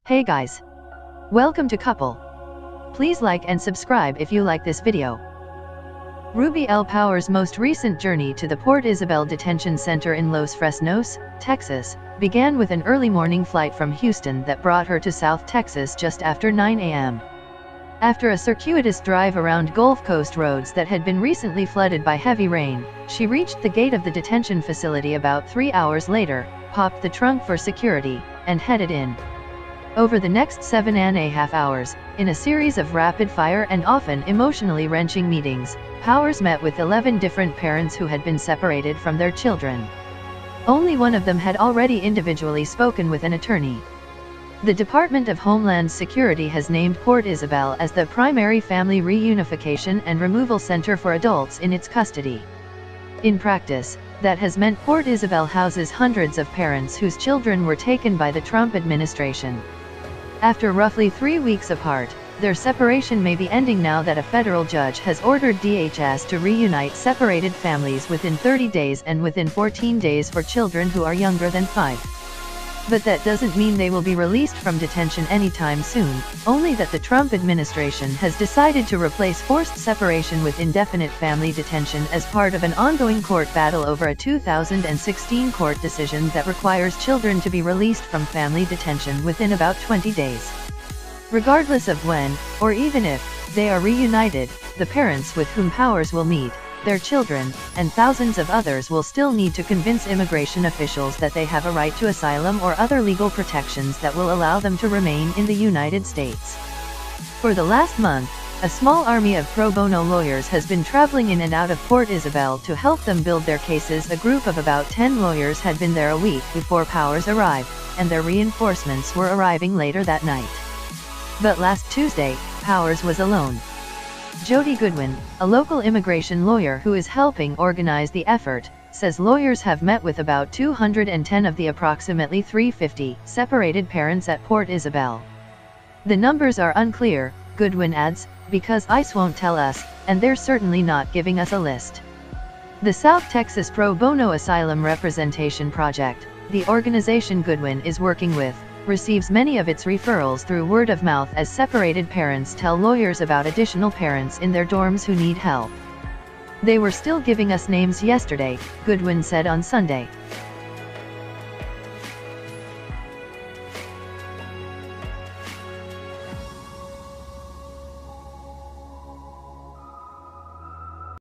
Hey guys! Welcome to Couple. Please like and subscribe if you like this video. Ruby L. Powers' most recent journey to the Port Isabel Detention Center in Los Fresnos, Texas, began with an early morning flight from Houston that brought her to South Texas just after 9 a.m. After a circuitous drive around Gulf Coast roads that had been recently flooded by heavy rain, she reached the gate of the detention facility about 3 hours later, popped the trunk for security, and headed in. Over the next 7.5 hours, in a series of rapid-fire and often emotionally wrenching meetings, Powers met with 11 different parents who had been separated from their children. Only one of them had already individually spoken with an attorney. The Department of Homeland Security has named Port Isabel as the primary family reunification and removal center for adults in its custody. In practice, that has meant Port Isabel houses hundreds of parents whose children were taken by the Trump administration. After roughly 3 weeks apart, their separation may be ending now that a federal judge has ordered DHS to reunite separated families within 30 days and within 14 days for children who are younger than 5. But that doesn't mean they will be released from detention anytime soon, only that the Trump administration has decided to replace forced separation with indefinite family detention as part of an ongoing court battle over a 2016 court decision that requires children to be released from family detention within about 20 days. Regardless of when, or even if, they are reunited, the parents with whom Powers will meet, their children, and thousands of others will still need to convince immigration officials that they have a right to asylum or other legal protections that will allow them to remain in the United States. For the last month, a small army of pro bono lawyers has been traveling in and out of Port Isabel to help them build their cases. A group of about 10 lawyers had been there a week before Powers arrived, and their reinforcements were arriving later that night. But last Tuesday, Powers was alone. Jody Goodwin, a local immigration lawyer who is helping organize the effort, says lawyers have met with about 210 of the approximately 350 separated parents at Port Isabel. The numbers are unclear, Goodwin adds, because ICE won't tell us, and they're certainly not giving us a list. The South Texas Pro Bono Asylum Representation Project, the organization Goodwin is working with, receives many of its referrals through word of mouth as separated parents tell lawyers about additional parents in their dorms who need help. They were still giving us names yesterday, Goodwin said on Sunday.